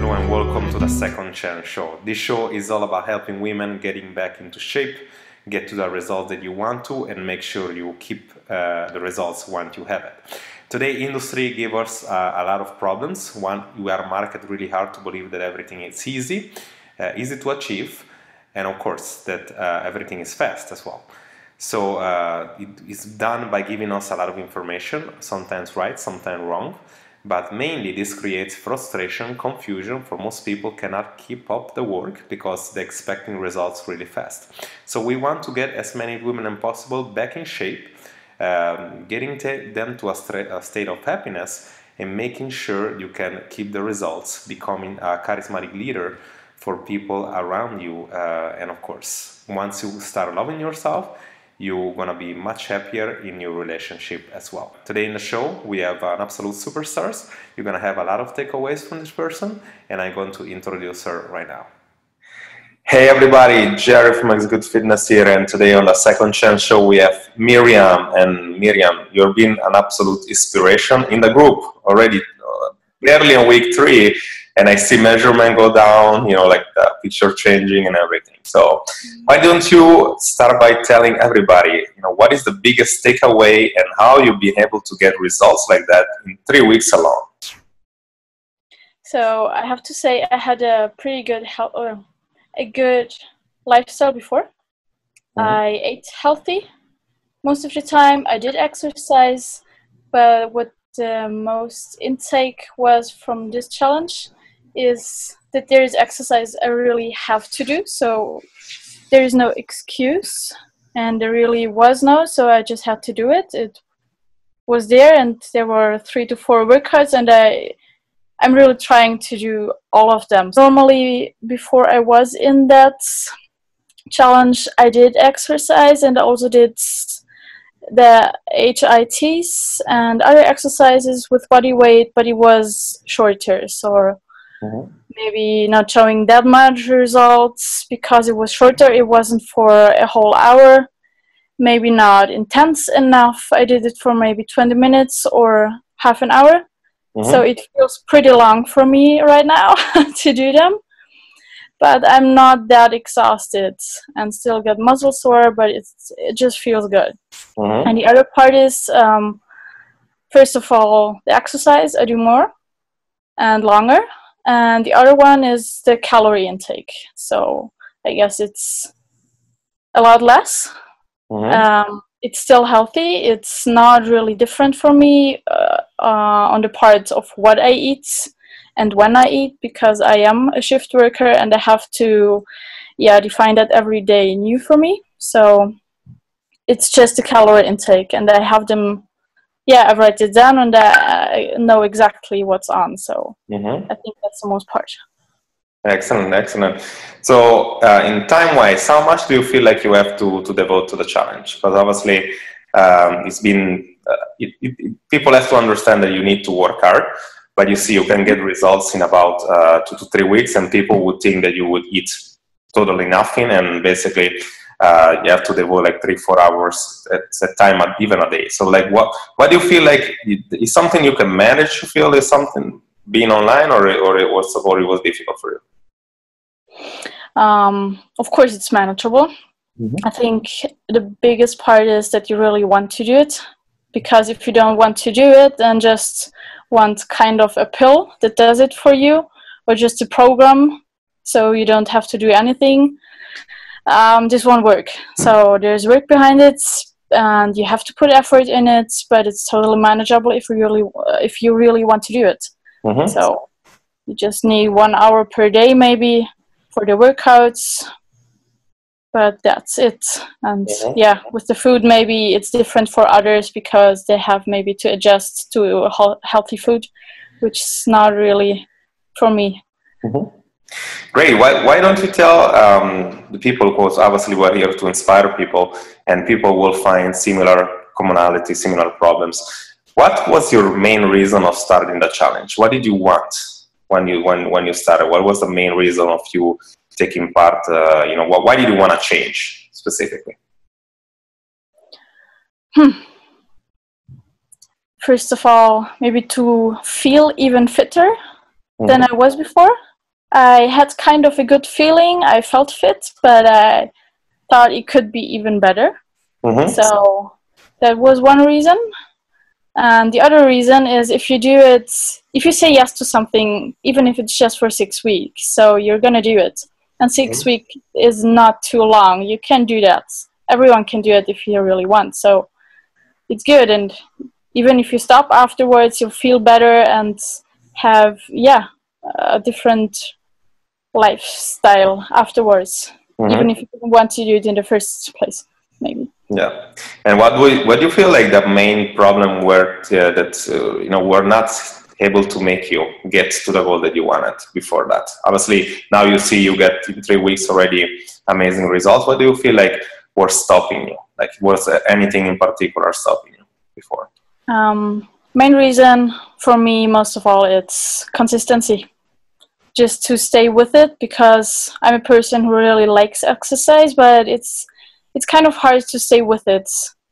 Hello and welcome to the Second Chance Show. This show is all about helping women getting back into shape, get to the results that you want to, and make sure you keep the results once you have it. Today, industry gives us a lot of problems. One, we are marketed really hard to believe that everything is easy to achieve, and of course that everything is fast as well. So it is done by giving us a lot of information, sometimes right, sometimes wrong. But mainly this creates frustration, confusion for most people cannot keep up the work because they're expecting results really fast. So we want to get as many women as possible back in shape, getting them to a state of happiness and making sure you can keep the results, becoming a charismatic leader for people around you. And of course, once you start loving yourself, you're gonna be much happier in your relationship as well. Today in the show, we have an absolute superstars. You're gonna have a lot of takeaways from this person, and I'm going to introduce her right now. Hey everybody, Jerry from Execute Fitness here, and today on the Second Chance Show we have Mirjam. And Mirjam, you've been an absolute inspiration in the group already, barely on week 3, and I see measurement go down, like the picture changing and everything. So why don't you start by telling everybody, what is the biggest takeaway and how you've been able to get results like that in 3 weeks alone? So I have to say I had a pretty good a good lifestyle before. I ate healthy most of the time. I did exercise, but what the most intake was from this challenge is that there is exercise I really have to do. So there is no excuse, and there really was no, so I just had to do it. It was there, and there were 3 to 4 workouts, and I'm really trying to do all of them. Normally, before I was in that challenge, I did exercise, and I also did the HIITs and other exercises with body weight, but it was shorter, so maybe not showing that much results because it was shorter. It wasn't for a whole hour, maybe not intense enough. I did it for maybe 20 minutes or half an hour. So it feels pretty long for me right now to do them, but I'm not that exhausted and still get muscle sore, but it just feels good. And the other part is, first of all, the exercise. I do more and longer. And the other one is the calorie intake. So I guess it's a lot less. It's still healthy. It's not really different for me on the part of what I eat and when I eat, because I am a shift worker and I have to define that every day new for me. So it's just the calorie intake, and I have them. I write it down and I know exactly what's on. So I think that's the most part. Excellent, excellent. So in time-wise, how much do you feel like you have to devote to the challenge? Because obviously it's been, people have to understand that you need to work hard, but you see you can get results in about 2 to 3 weeks, and people would think that you would eat totally nothing, and basically you have to devote like 3-4 hours at a time, even a day. So like what do you feel like is something you can manage? You feel is something being online, or it was difficult for you? Of course it's manageable. I think the biggest part is that you really want to do it, because if you don't want to do it and just want kind of a pill that does it for you, or just a program so you don't have to do anything, this won't work. So there's work behind it, and you have to put effort in it, but it's totally manageable if you really want to do it. So you just need 1 hour per day maybe for the workouts, but that's it. And with the food, maybe it's different for others because they have maybe to adjust to healthy food, which is not really for me. Great. Why don't you tell the people, because obviously we're here to inspire people, and people will find similar commonality, similar problems. What was your main reason of starting the challenge? What did you want when you started? What was the main reason of you taking part? Why did you want to change specifically? First of all, maybe to feel even fitter than I was before. I had kind of a good feeling. I felt fit, but I thought it could be even better. So that was one reason. And the other reason is if you say yes to something, even if it's just for 6 weeks, so you're going to do it. And 6 weeks is not too long. You can do that. Everyone can do it if you really want. So it's good. And even if you stop afterwards, you'll feel better and have, a different lifestyle afterwards, even if you didn't want to do it in the first place, maybe. Yeah. And what do you feel like the main problem were were not able to make you get to the goal that you wanted before that? Obviously, now you see you get in 3 weeks already amazing results. What do you feel like were stopping you? Like, was there anything in particular stopping you before? Main reason for me, most of all, it's consistency. Just to stay with it, because I'm a person who really likes exercise, but it's kind of hard to stay with it.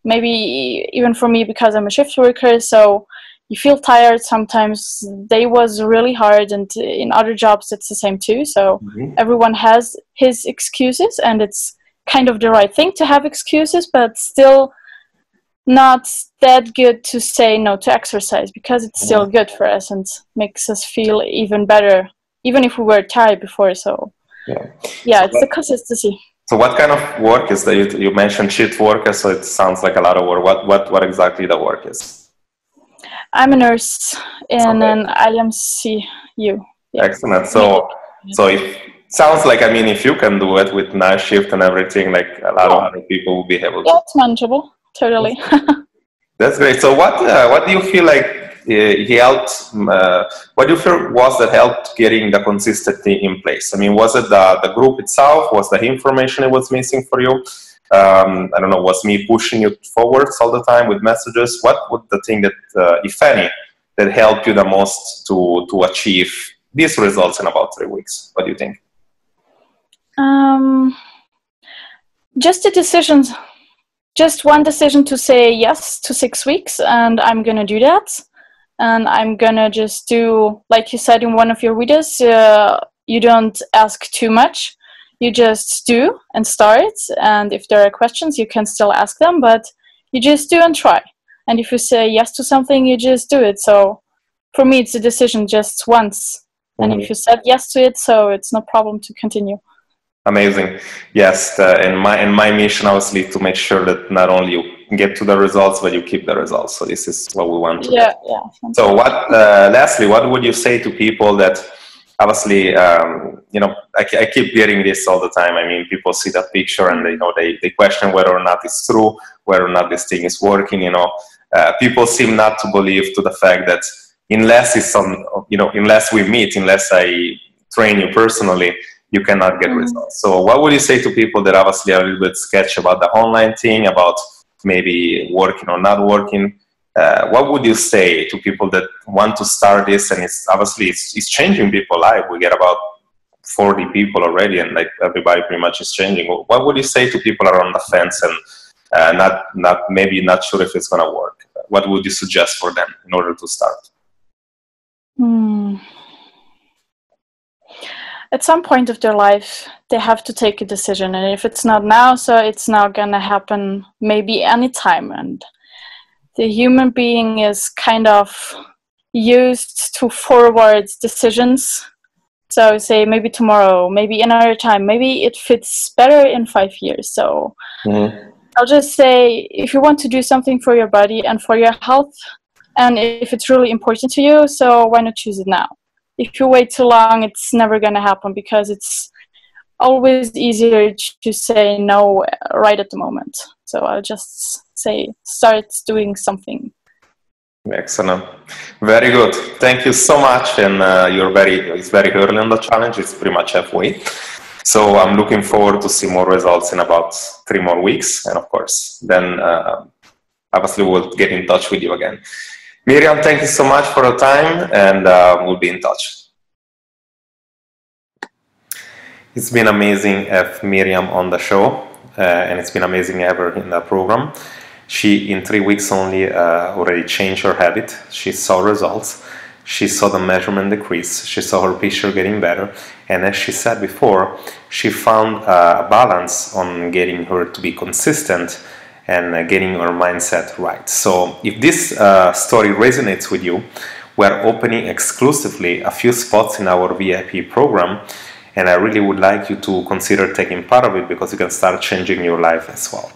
Maybe even for me, because I'm a shift worker, so you feel tired sometimes. Day was really hard, and in other jobs it's the same too. So everyone has his excuses, and it's kind of the right thing to have excuses, but still not that good to say no to exercise, because it's still good for us and makes us feel even better, even if we were tired before. So it's the consistency. So what kind of work is that? You mentioned shift worker, so it sounds like a lot of work. What exactly the work is? I'm a nurse in an IMCU. Yeah. Excellent. So it sounds like, I mean, if you can do it with night shift and everything, like a lot of other people will be able to. Yeah, it's manageable. Totally. That's great. So what do you feel like he helped? What do you feel was that helped getting the consistency in place? I mean, was it the group itself? Was the information it was missing for you? I don't know. Was me pushing you forwards all the time with messages? What was the thing that, if any, that helped you the most to achieve these results in about 3 weeks? What do you think? Just the decisions. Just one decision to say yes to 6 weeks, and I'm gonna do that. And I'm gonna just do, like you said in one of your videos, you don't ask too much. You just do and start. And if there are questions, you can still ask them, but you just do and try. And if you say yes to something, you just do it. So for me, it's a decision just once. And if you said yes to it, so it's no problem to continue. Amazing. Yes, and my mission obviously to make sure that not only you get to the results, but you keep the results. So this is what we want to get. So lastly, what would you say to people that obviously, I keep getting this all the time. I mean, people see that picture and they question whether or not it's true, whether or not this thing is working. People seem not to believe to the fact that unless we meet, unless I train you personally, you cannot get results. So what would you say to people that obviously are a little bit sketchy about the online thing, about maybe working or not working? What would you say to people that want to start this, and it's changing people's life? We get about 40 people already, and like everybody pretty much is changing. What would you say to people around the fence and not sure if it's going to work? What would you suggest for them in order to start? At some point of their life, they have to take a decision, and if it's not now, so it's not gonna happen maybe anytime. And the human being is kind of used to forward decisions. So say maybe tomorrow, maybe another time, maybe it fits better in 5 years. So I'll just say, if you want to do something for your body and for your health, and if it's really important to you, so why not choose it now? If you wait too long, it's never going to happen, because it's always easier to say no right at the moment. So I'll just say, start doing something. Excellent. Very good. Thank you so much. And it's very early on the challenge. It's pretty much halfway. So I'm looking forward to see more results in about 3 more weeks. And of course, then obviously we'll get in touch with you again. Mirjam, thank you so much for the time, and we'll be in touch. It's been amazing to have Mirjam on the show, and it's been amazing to have her in the program. She, in 3 weeks only, already changed her habit. She saw results. She saw the measurement decrease, she saw her picture getting better, and as she said before, she found a balance on getting her to be consistent and getting her mindset right. So if this story resonates with you, we're opening exclusively a few spots in our VIP program, and I really would like you to consider taking part of it because you can start changing your life as well.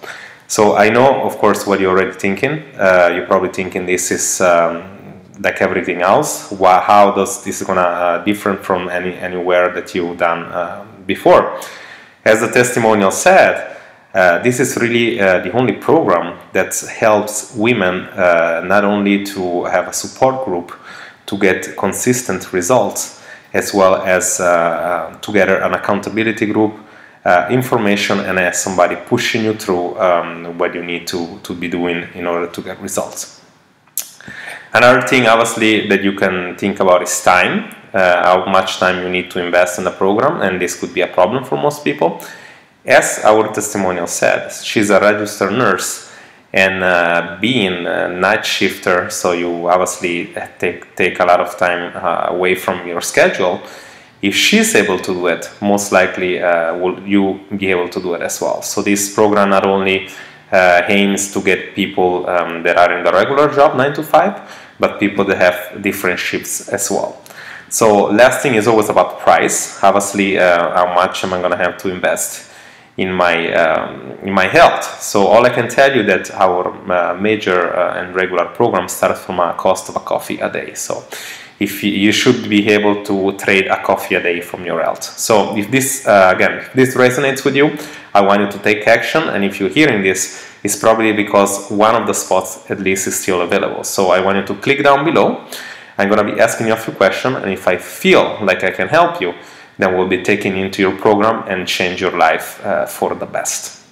So I know, of course, what you're already thinking. You're probably thinking this is like everything else. How does this gonna different from anywhere that you've done before? As the testimonial said, this is really the only program that helps women not only to have a support group to get consistent results, as well as together an accountability group, information, and as somebody pushing you through what you need to be doing in order to get results. Another thing, obviously, that you can think about is time, how much time you need to invest in the program, and this could be a problem for most people. As our testimonial said, she's a registered nurse, and being a night shifter, so you obviously take a lot of time away from your schedule. If she's able to do it, most likely will you be able to do it as well. So this program not only aims to get people that are in the regular job 9 to 5, but people that have different shifts as well. So last thing is always about price. Obviously, how much am I going to have to invest in my health? So all I can tell you that our major and regular program starts from a cost of a coffee a day. So if you should be able to trade a coffee a day from your health. So if this again, if this resonates with you, I want you to take action. And if you're hearing this, it's probably because one of the spots at least is still available. So I want you to click down below. I'm going to be asking you a few questions, and if I feel like I can help you, then we'll be taking you into your program and change your life for the best.